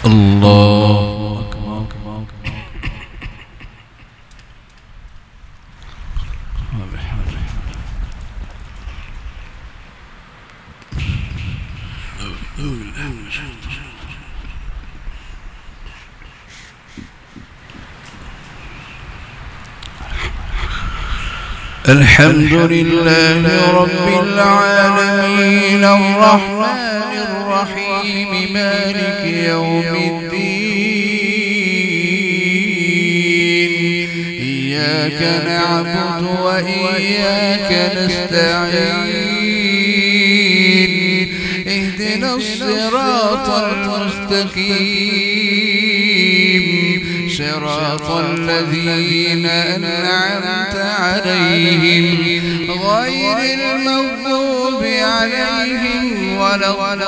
الله أكبر. الحمد لله رب العالمين الرحمن الرحيم مالك يوم الدين إياك نعبد وإياك نستعين اهدنا الصراط المستقيم صراط الذين أنعمت عليهم غير المغضوب عليهم ولا الضالين.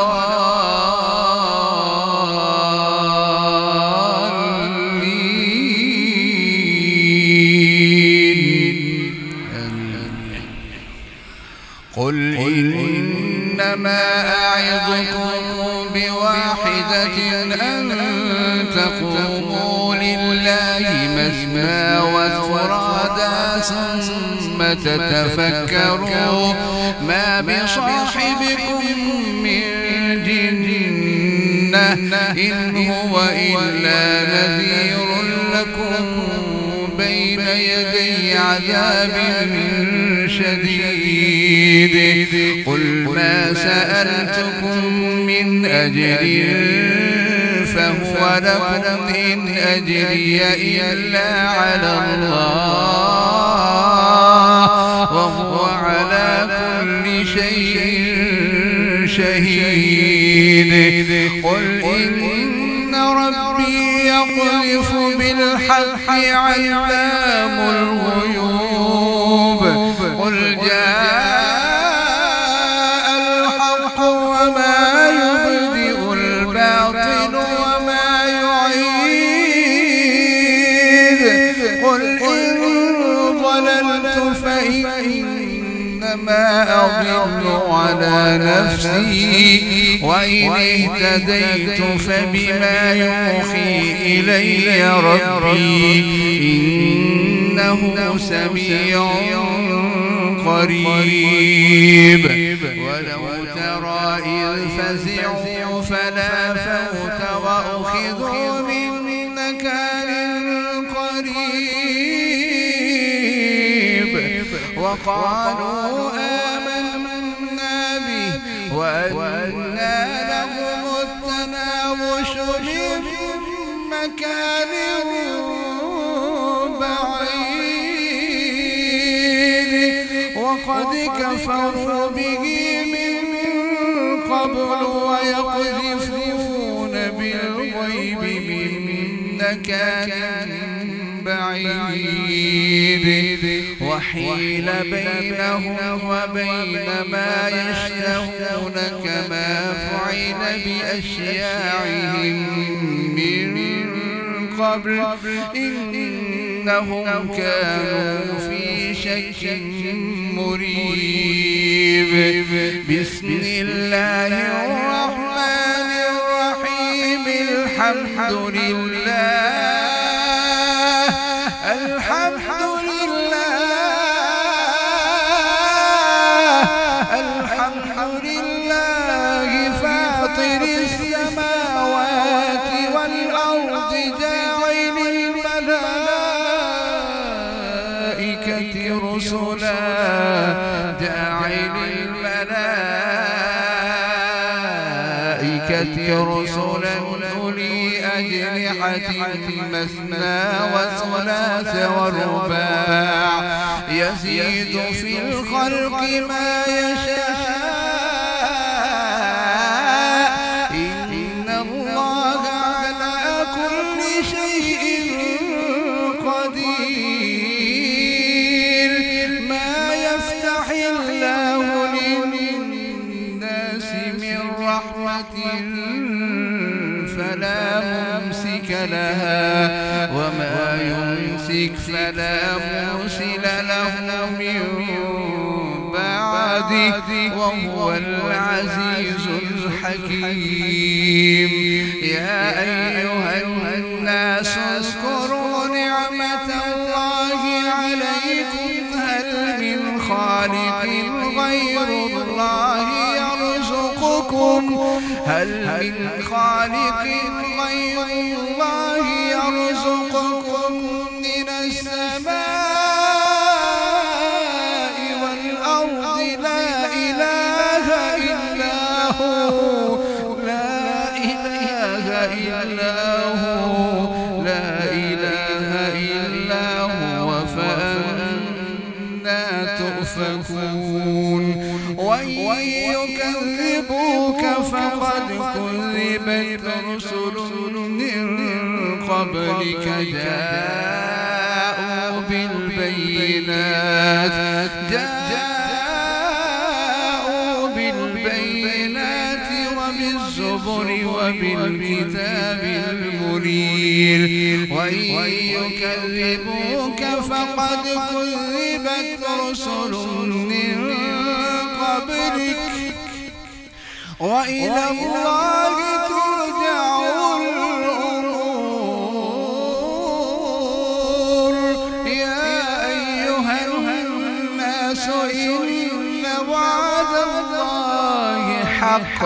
قل إنما أعظكم بواحدة أن تقوموا لله مثنى وفرادا ثم تتفكروا ما بصاحبكم من جنة إن هو إلا نذير لكم بين يدي عذاب شديد. قل ما سألتكم من أجر فهو لكم إن أجري إلا على الله وهو على كل شيء شهيد. قل إن ربي يقذف بالحق علام الغيوب. قل جاء الحق وما يبدئ الباطل وما يعيد. قل إن ضللت فإنما أضل على نفسي وإن اهتديت فبما يوحي إلي ربي إنه سميع قريب. ولو ترى إذ فزعوا فلا فوت وأخذوا من مكان قريب وقالوا آمنا به وأنى لهم التناوش من مكان بعيد وقد كفروا به من قبل ويقذفون بالغيب من مكان بعيد. وحيل بينهم وبين ما يشتهون كما فعل بأشياعهم من قبل إنهم كانوا في شك مريب. بسم الله الرحمن الرحيم الحمد لله الحمد لله الحمد لله فاطر السماوات والأرض جاعل الملائكة رسلا جاعل الملائكة رسلا أولي أجنحة مثنى وثلاث ورباع يزيد في الخلق ما يشاء إن الله على كل شيء قدير. ما يفتح الله للناس من رحمة فلا ممسك لها وما يمسك فلا مرسل له من بعد وهو العزيز الحكيم. يا أيها الناس اذكروا نعمة الله عليكم هل من خالق غير الله يرزقكم من السماء والأرض؟ لا إله إلا هو فأنى تؤفكون. وإن يكذبوك فقد كذبت رسل من قبلك جاءوا بالبينات وبالزبر وبالكتاب المنير. وإن يكذبوك فقد كذبت رسل من قبلك وإلى الله ترجع الأمور. يا أيها الناس إن وعد الله حق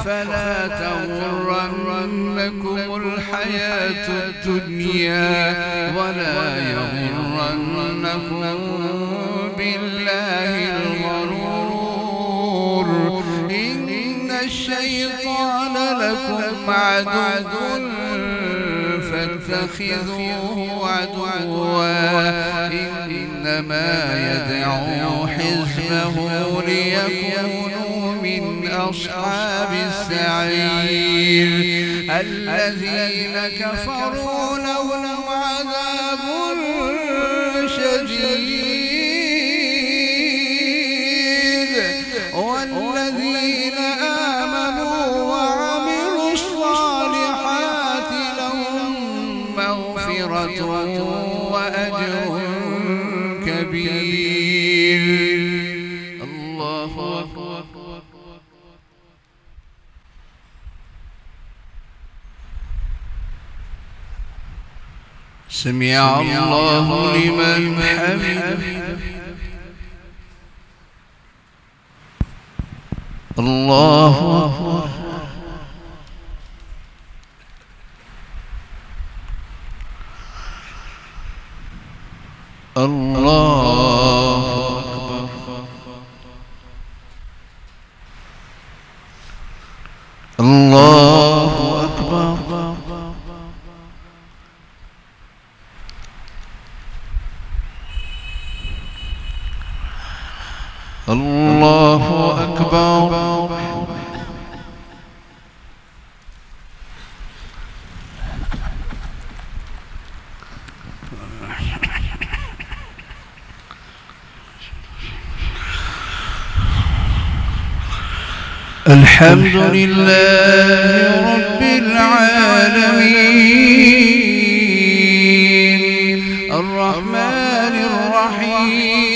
فلا تغرنكم الحياة الدنيا ولا يغرنكم بالله الغرور. إن الشيطان لكم عدو فاتخذوه عدوا إنما يدعو حزبه ليكونوا من أصحاب السعير. الذين كفروا لهم عذاب شديد والذين آمنوا وعملوا الصالحات لهم مغفرة وأجر كبير. الله أكبر. سمع الله لمن حمده. الله أكبر. الله أكبر. الله أكبر. الله أكبر. الحمد لله رب العالمين الرحمن الرحيم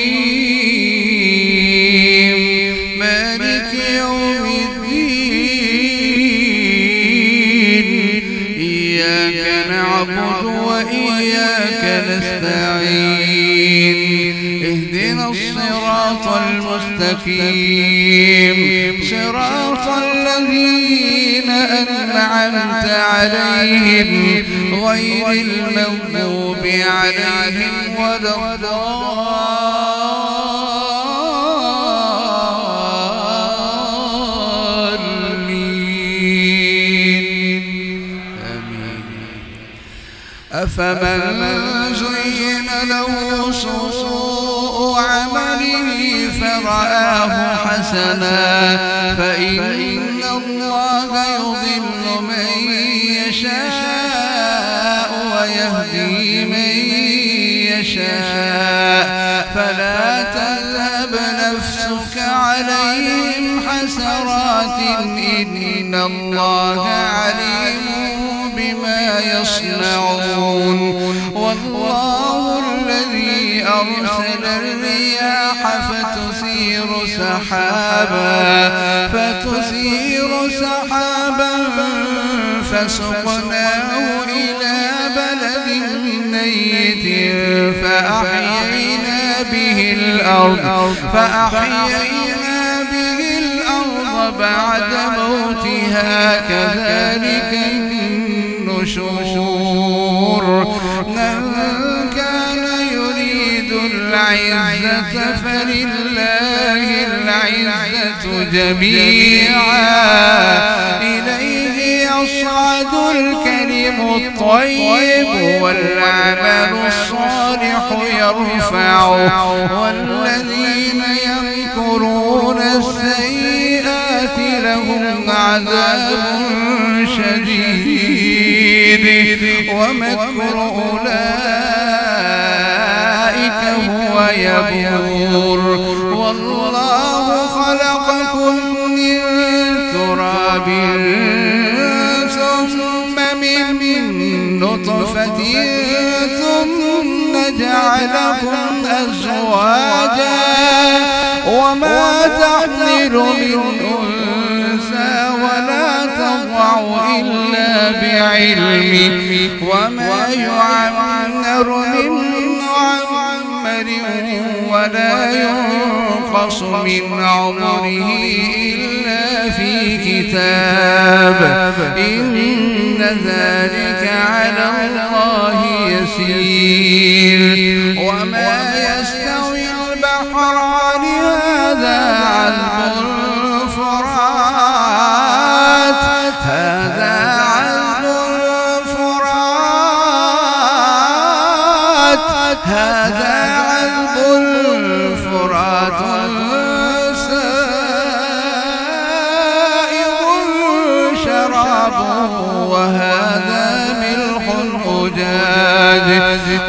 مالك يوم الدين. إياك نعبد وإياك نستعين. اهدنا الصراط المستقيم صراط الذين أنعمت عليهم غير المغضوب عليهم ولا الضالين. آمين. أفمن زين له سوء عمله فرآه حسنا فإن الله يضل من يشاء ويهدي من يشاء فلا تذهب نفسك عليهم حسرات إن الله عليم بما يصنعون. والله الذي أرسل الرياح فتثير فتثير سحابا فسقناه إلى بلد ميت فأحيينا به الأرض بعد موتها كذلك النشور من كان يريد العزة فلله العزة جميعا إليه يصعد الكلم الطيب والعمل الصالح يرفعه والذين يمكرون السيئات لهم عذاب شديد ومكر أولئك هو يبور والله خلقكم من تراب ثم من نطفة ثم جعلكم أزواجا وما تحمل من أنثى ولا تضع إلا بعلمه وما يعمر من معمر ولا ينقص من عمره إلا في كتاب إن ذلك على الله يسير وما يستوي البحران هذا عذب فرات هذا عذب فرات سائغ شرابه وهذا ملح أجاج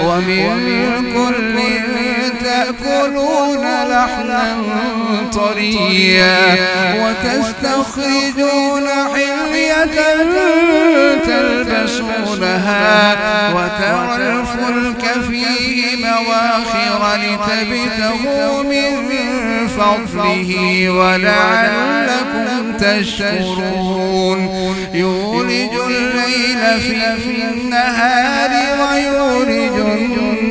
ومن كل تأكلون لحما طريا وتستخرجون حلية تلبسونها وترى الفلك فيه مواخر لتبتغوا من فضله ولعلكم تشكرون يولج الليل في النهار ويولج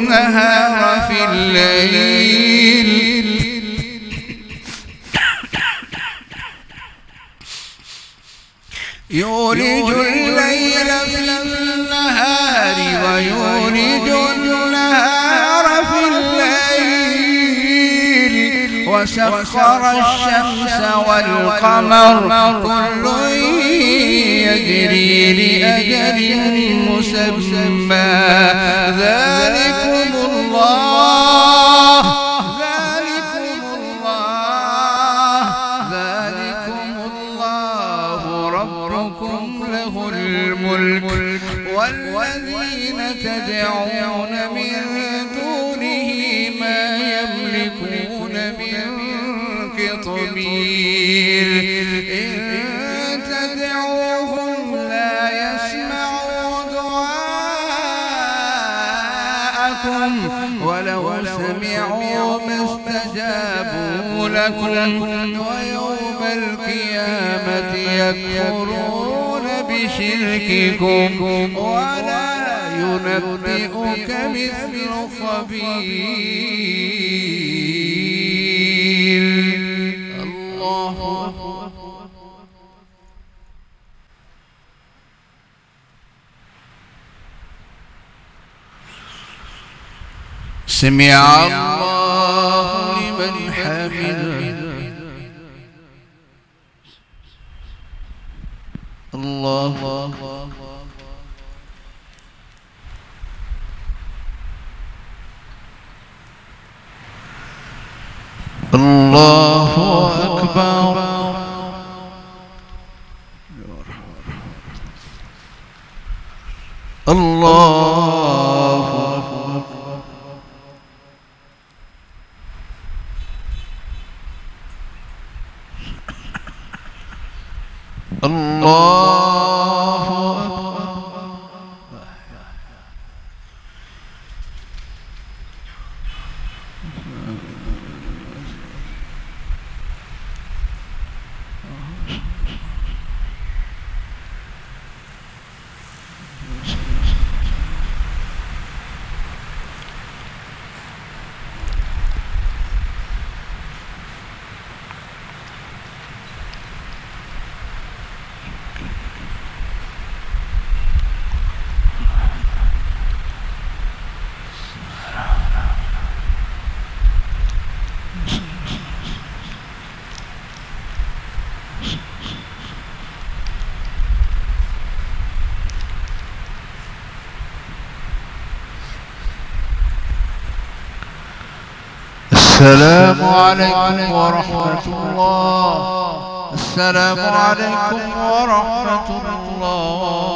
النهار في الليل يولج الليل في النهار ويولج النهار في الليل وسخر الشمس والقمر كل يجري لأجل مسمى ذلكم الله ربكم له الملك والذين تدعون من دونه ما يملكون من قطمير إن تدعوهم لا يسمعوا دعاءكم ولو سمعوا ما استجابوا لكم ويوم القيامة يكفرون بشرككم ولا ينبئك مثل خبير الله سمع الله لمن حمده الله الله أكبر الله السلام عليكم ورحمة الله. السلام عليكم ورحمة الله.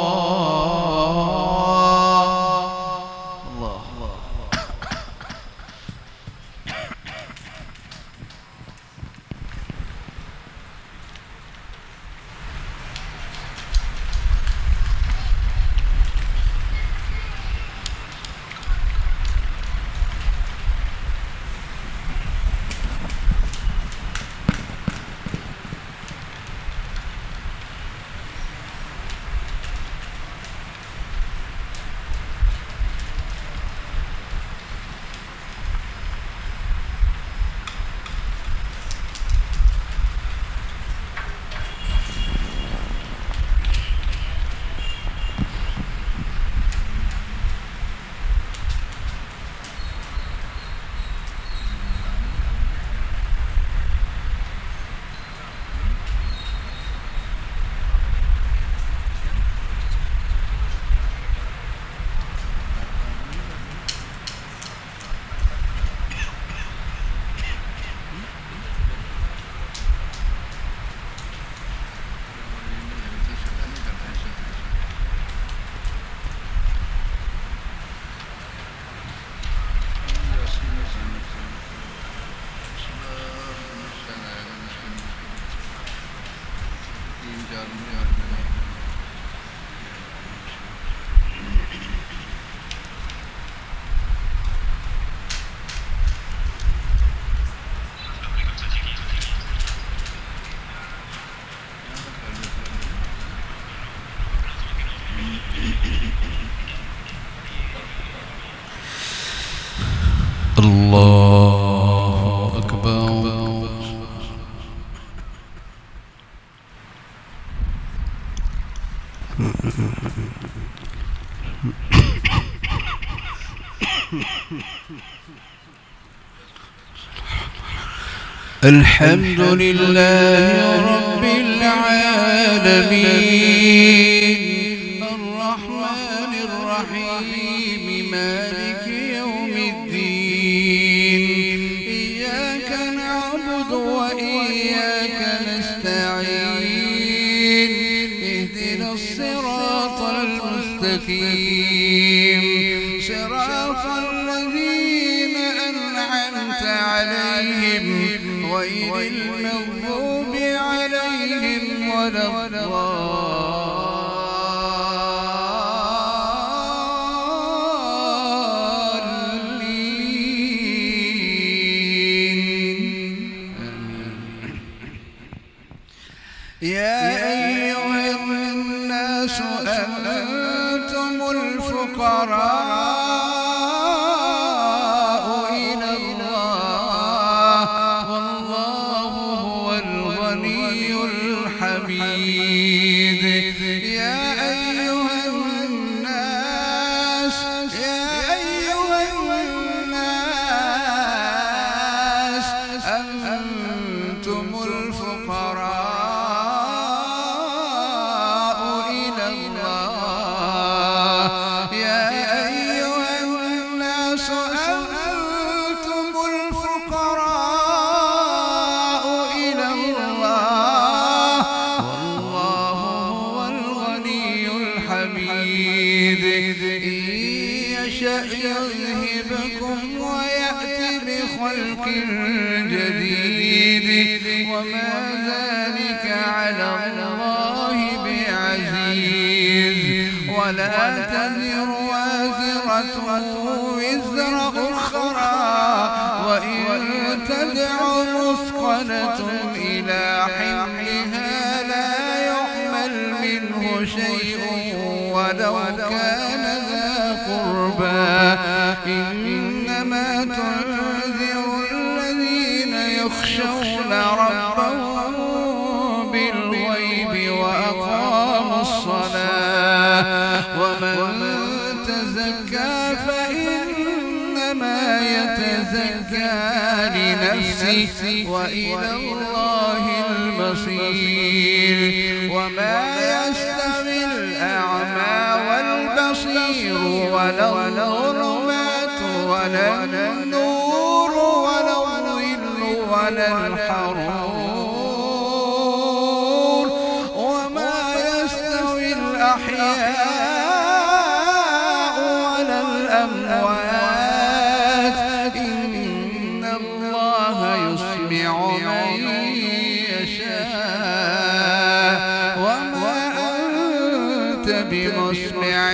الله أكبر. الحمد لله رب العالمين الرحمن الرحيم مالك يوم الدين إياك نعبد وإياك نستعين اهدنا الصراط المستقيم صراط الذين أنعمت عليهم غير المغضوب عليهم ولا الضالين. يا أيها الناس أنتم الفقراء إلى الله والله هو الغني الحميد. يا أيها الناس أنتم الفقراء إلى الله. يا أيها الناس أنتم الفقراء إلى الله والله هو الغني الحميد. إن يشأ يذهبكم ويأتي بخلق جديد وما ذلك على الله بعزيز. ولا تزر وازرة وزر أخرى وإن تدع مثقلة إلى حملها ولو كان ذا قربى إنما تنذر الذين يخشون ربهم بالغيب وأقاموا الصلاة ومن تزكى فإنما يتزكى لنفسه وإلى الله المصير وما يستوي الأعمى والبصير ولا الظلمات ولا النور ولا الظل ولا الحرور وما يستوي الأحياء ولا الأموات إن الله يسمع من يشاء وما أنت بمسمع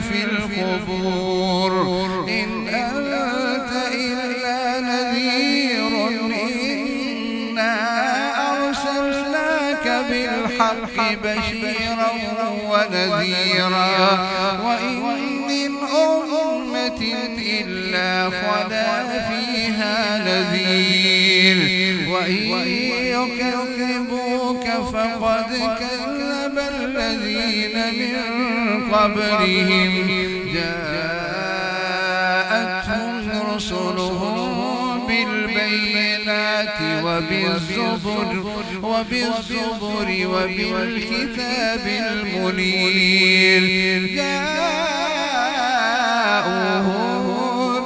في القبور إن أنت إلا نذير إنا أرسلناك بالحق بشيرا ونذيرا وإن من أمة إلا خلا فيها نذير وإن يكذبوك فقد كذب الذين من قبلهم جاءتهم رسلهم بالبينات وبالزبر وبالكتاب المنير جاءوه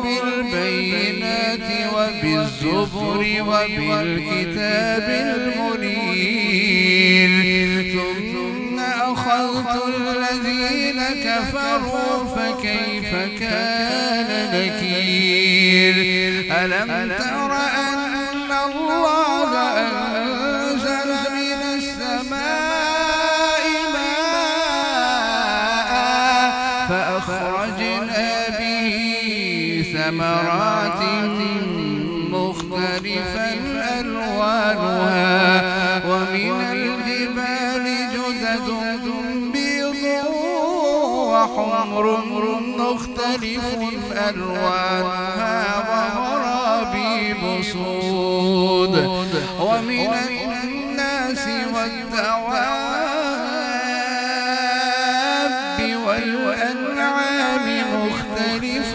بالبينات وبالزبر وبالكتاب المنير ثم أخذت الذين كفروا فكيف كان نكير ألم تر أن الله أنزل من السماء ماء فأخرجنا به ثمرات مختلفا ألوانها ومن الجبال جدد بيض وحمر مختلف ألوانها وغرابيب سود ومن الناس والدواب والأنعام مختلف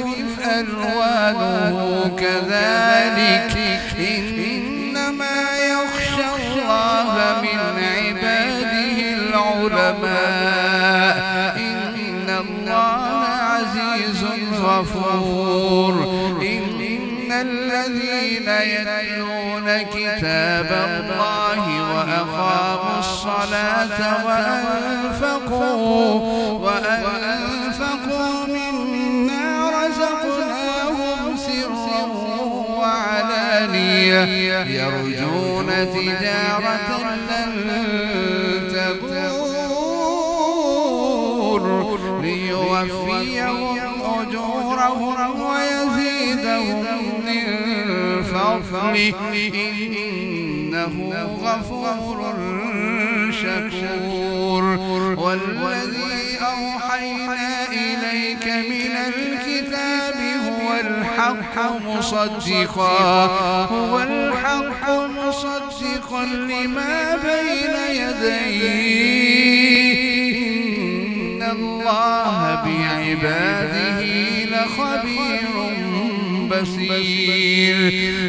ألوانه كذلك إنما يخشى الله من عباده العلماء إن الله عزيز غفور إن الذين يتلون كتاب الله وأقاموا الصلاة وأنفقوا مما رزقناهم سرا وعلانية يرجون تجارة لن تبور ليوفيهم أجورهم ويزيدهم من فضله إنه غفور شكور والذي أوحينا إليك من الكتاب هو الحق مصدقا لما بين يديه إن الله بعباده لخبير بصير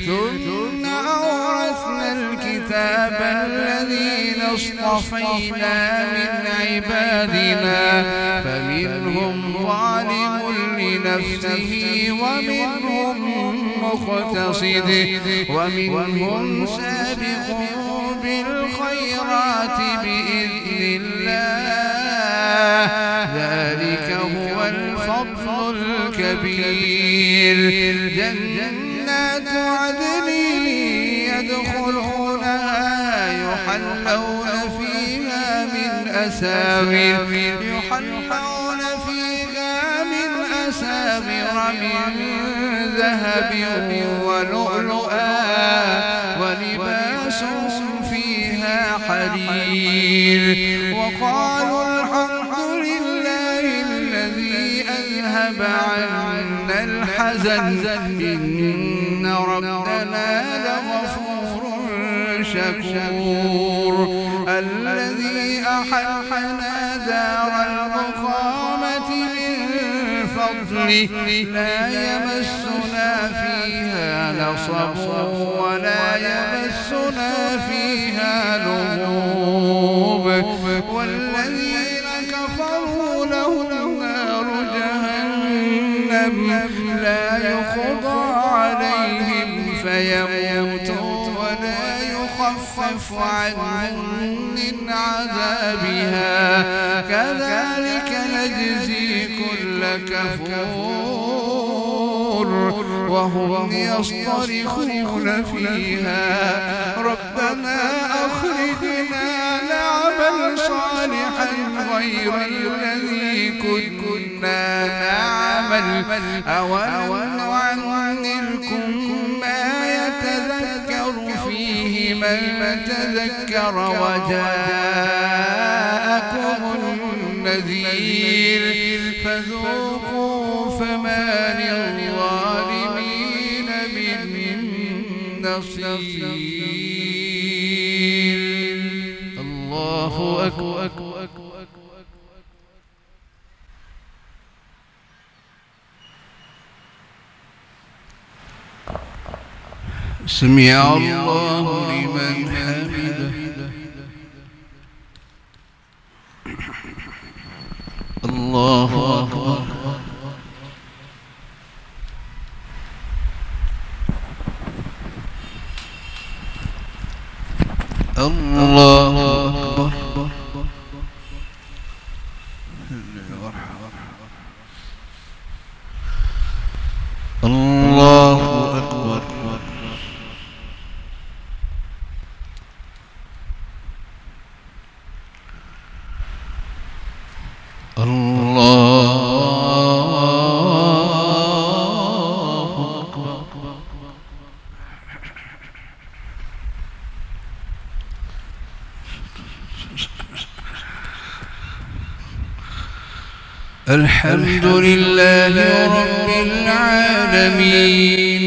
ثم أورثنا الكتاب الذين اصطفينا من عبادنا فمنهم ظالم لنفسه ومنهم مقتصد ومنهم سابق بالخيرات بإذن الله ذلك هو الفضل الكبير جنات عدن يدخلونها يحلون فيها من أساور من ذهب ولؤلؤا ولباسهم فيها حرير وقالوا الحمد حزن إن ربنا لغفور شكور الذي أحلنا دار المقامة من فضله لا يمسنا فيها نصب ولا يمسنا فيها لغوب والذين كفروا لهم نار جهنم لا يقضى عليهم فيموتوا ولا يخفف عنهم من عذابها كذلك نجزي كل كفور وهم يصطرخون فيها ربنا أخرجنا نعمل صالحا غير الذي كنا نعمل أولم نعمركم ما يتذكر فيه من تذكر وجاءكم النذير فذوقوا فما للظالمين من نصير الله أكبر سمع الله لمن حمده الله أكبر الله أكبر الله أكبر الحمد لله رب العالمين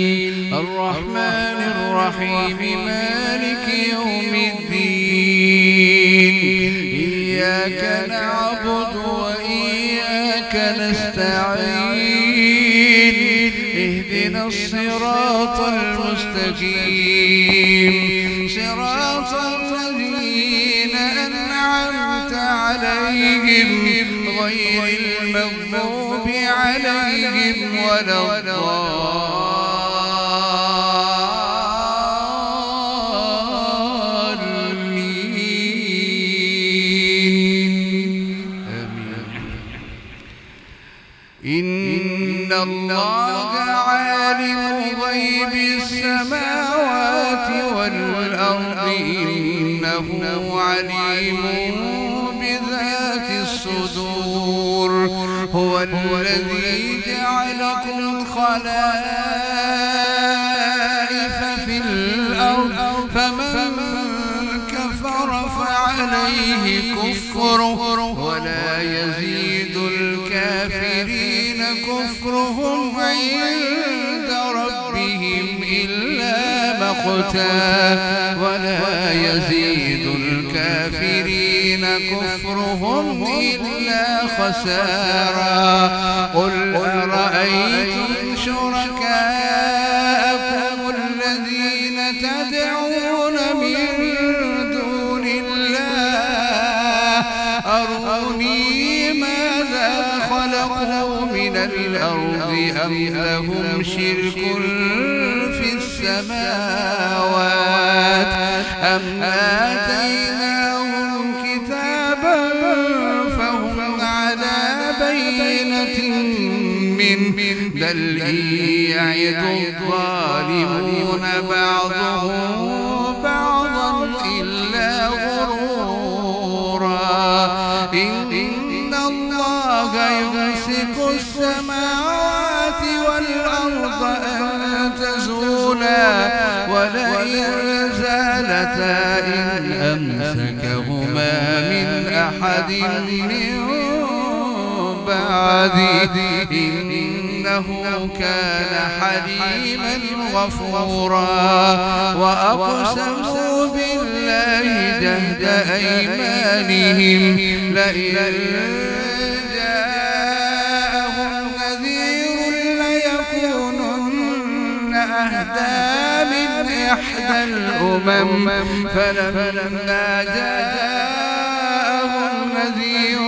الرحمن الرحيم مالك يوم الدين إياك نعبد وإياك نستعين اهدنا الصراط المستقيم صراط الذين أنعمت عليهم غير المغضوب عليهم ولا الضالين آمين. إن الله عالم غيب السماوات والأرض إنه عليم بذات الصدور هو الذي جعلكم خلائف في الأرض فمن كفر فعليه كفره ولا يزيد الكافرين كفرهم عند ربهم إلا مقتا ولا يزيد الكافرين كفرهم إلا خسارا قل أرأيتم شركاءكم الذين تدعون من دون الله أروني ماذا خلقوا من الأرض أم لهم شرك في السماوات أم آتيناهم كتابا فهم على بينة منه بل يعد الظالمون بعضهم بعضا إلا غرورا إن الله يمسك السماوات والأرض أن تزولا ولئن زالتا إن أمسكهما من أحد من بعده إنه كان حليما غفورا وأقسموا بالله جهد أيمانهم لئن جاءهم نذير ليكونن أهدى من إحدى الأمم فلما جاءهم نذير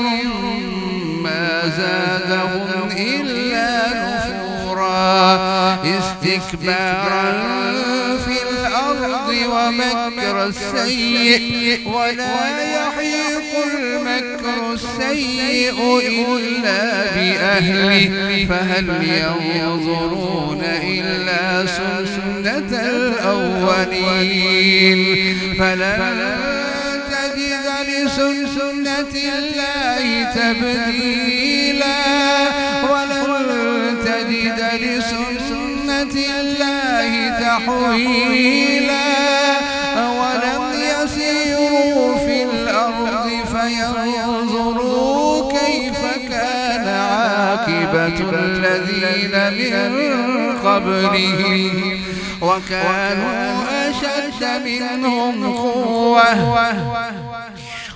ما زادهم إلا نفورا استكبارا في الأرض ومكر السيء ولا يحيق المكر السيء إلا بأهله فهل ينظرون إلا سنة الأولين فلن تجد لسنة الله تبديلا ولن تجد لسنة الله تحويلا أولم يسيروا في الأرض فينظروا كيف كان عاقبة الذين من قبلهم وكانوا أشد منهم قوة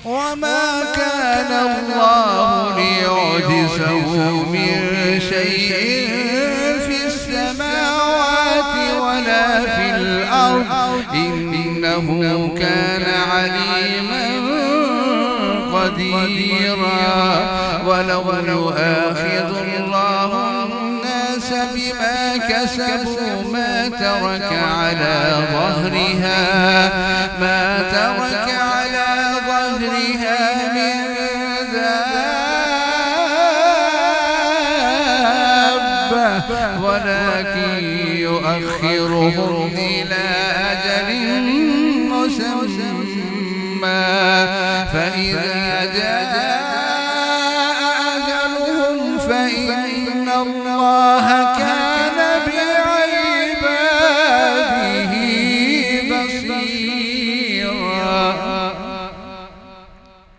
وما كان الله ليعجزه من شيء في السماوات ولا في الأرض إنه كان عليما قديرا ولو يؤاخذ الله الناس بما كسبوا ما ترك على ظهرها من دابة ولكن يؤخرهم إلى أجل مسمى فإذا جاء أجلهم فإن الله كان بعباده بصيرا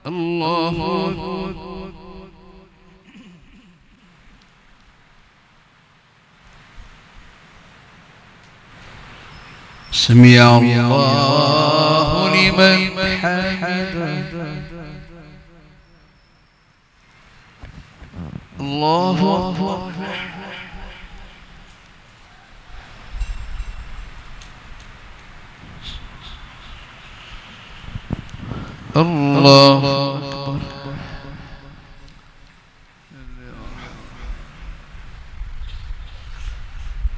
الله سمع الله لمن حمده الله أكبر الله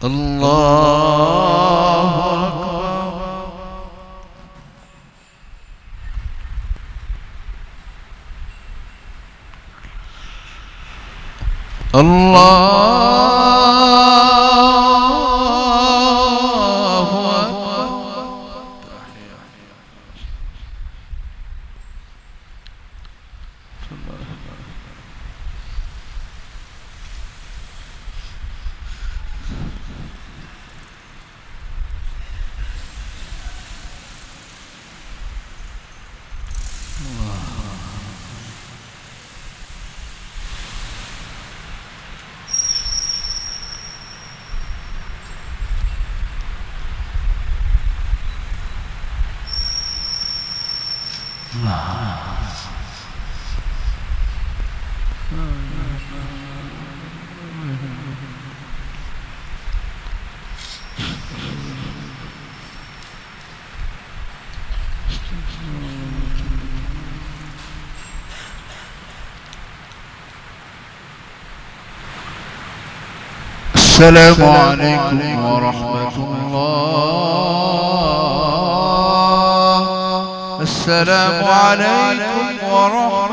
أكبر الله السلام عليكم ورحمة الله. السلام عليكم ورحمة الله.